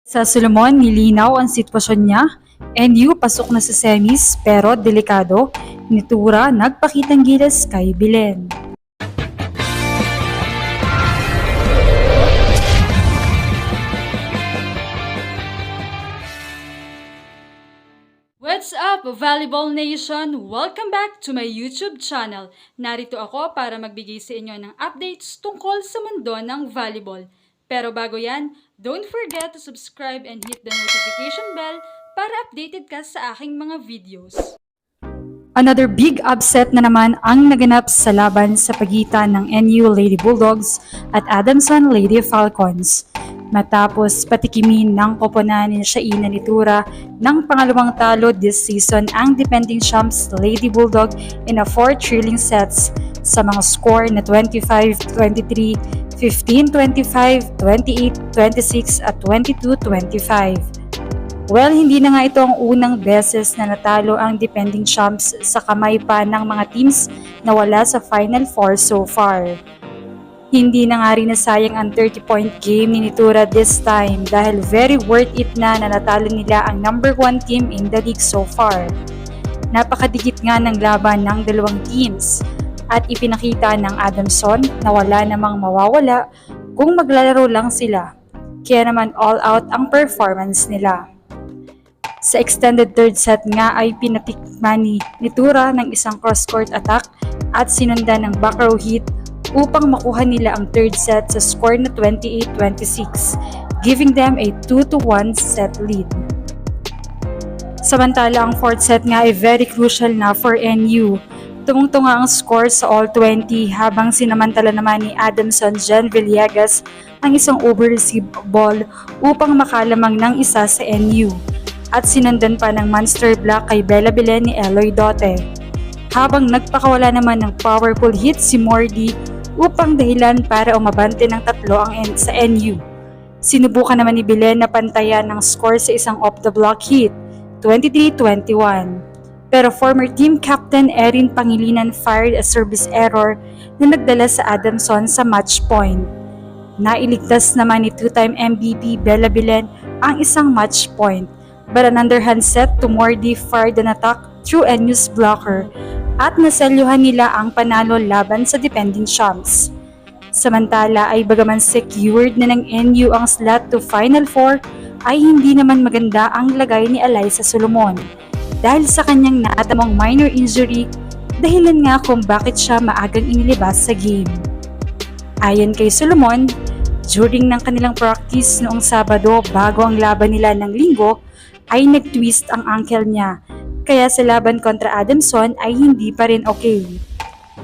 Sa Solomon, nilinaw ang sitwasyon niya. NU pasok na sa semis pero delikado. Nitura nagpakitang gilas kay Belen. What's up, Volleyball Nation? Welcome back to my YouTube channel. Narito ako para magbigay sa inyo ng updates tungkol sa mundo ng volleyball. Pero bago yan, don't forget to subscribe and hit the notification bell para updated ka sa aking mga videos. Another big upset na naman ang naganap sa laban sa pagitan ng NU Lady Bulldogs at Adamson Lady Falcons. Matapos patikimin ng koponan ni Shaina Nitura ng pangalawang talo this season ang defending champs Lady Bulldog in a 4 thrilling sets sa mga score na 25-23, 15-25, 28-26 at 22-25. Well, hindi na nga ito ang unang beses na natalo ang defending champs sa kamay pa ng mga teams na wala sa Final Four so far. Hindi na nga rin nasayang ang 30-point game ni Nitura this time dahil very worth it na natalo nila ang number 1 team in the league so far. Napakadikit nga ng laban ng dalawang teams at ipinakita ng Adamson na wala namang mawawala kung maglalaro lang sila. Kaya naman all out ang performance nila. Sa extended third set nga ay pinatikman ni Nitura ng isang cross-court attack at sinundan ng back row hit upang makuha nila ang third set sa score na 28-26, giving them a 2-1 set lead. Samantala ang fourth set nga ay very crucial na for NU. Tungtunga ang score sa all 20 habang sinamantala naman ni Adamson Jen Villegas ang isang over-receive ball upang makalamang ng isa sa NU at sinundan pa ng monster block kay Bella Belen ni Eloy Dote. Habang nagpakawala naman ng powerful hit si Mordy upang dahilan para umabante ng tatlo ang sa NU. Sinubukan naman ni Belen na pantayan ng score sa isang off-the-block hit, 23-21. Pero former team captain Erin Pangilinan fired a service error na nagdala sa Adamson sa match point. Nailigtas naman ni two-time MVP Bella Belen ang isang match point, but an underhand set to Mordy fired an attack through NU's blocker at naselyuhan nila ang panalo laban sa defending champs. Samantala ay bagaman secured na ng NU ang slot to Final Four ay hindi naman maganda ang lagay ni Alyssa Solomon dahil sa kanyang naatamong minor injury dahilan nga kung bakit siya maagang inilibas sa game. Ayon kay Solomon, during ng kanilang practice noong Sabado bago ang laban nila ng Linggo ay nag-twist ang ankle niya. Kaya sa laban kontra Adamson ay hindi pa rin okay.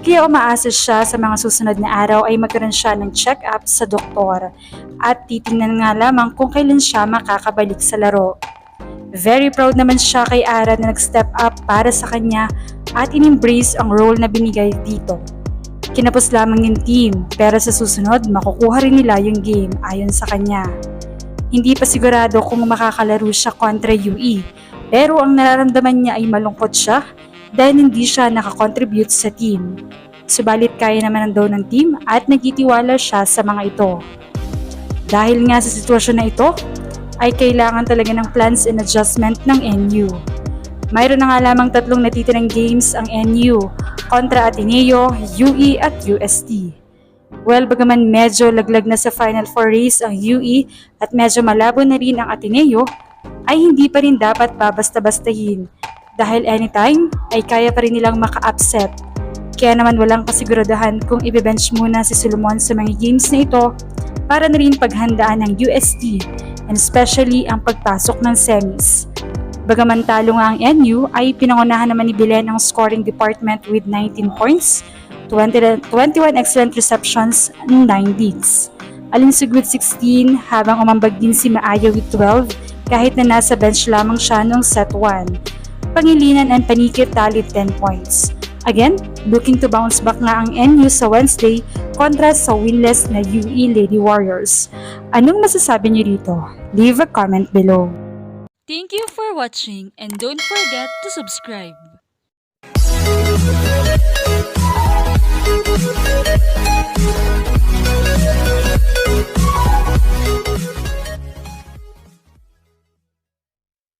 Kaya umaasa siya sa mga susunod na araw ay magkaroon siya ng check-up sa doktor at titingnan nga lamang kung kailan siya makakabalik sa laro. Very proud naman siya kay Ara na nag-step up para sa kanya at in-embrace ang role na binigay dito. Kinapos lamang yung team pero sa susunod makukuha rin nila yung game ayon sa kanya. Hindi pa sigurado kung makakalaro siya kontra UE. Pero ang nararamdaman niya ay malungkot siya dahil hindi siya nakakontribute sa team. Subalit kaya naman daw ng team at nagtitiwala siya sa mga ito. Dahil nga sa sitwasyon na ito, ay kailangan talaga ng plans and adjustment ng NU. Mayroon na nga lamang 3 natitirang games ang NU kontra Ateneo, UE at UST. Well, bagaman medyo laglag na sa Final Four race ang UE at medyo malabo na rin ang Ateneo, ay hindi pa rin dapat babasta-bastahin dahil anytime ay kaya pa rin nilang maka-upset. Kaya naman walang kasiguradahan kung i-bench muna si Solomon sa mga games na ito para na rin paghandaan ng UST and especially ang pagpasok ng semis. Bagaman talo nga ang NU ay pinangunahan naman ni Belen ang scoring department with 19 points, 21 excellent receptions, and 9 digs. Alinsug with 16 habang umambag din si Maaya with 12 kahit na nasa bench lamang siya noong set 1. Pangilinan and Panikit tallied 10 points. Again, looking to bounce back nga ang NU sa Wednesday kontra sa winless na UE Lady Warriors. Anong masasabi niyo dito? Leave a comment below. Thank you for watching and don't forget to subscribe.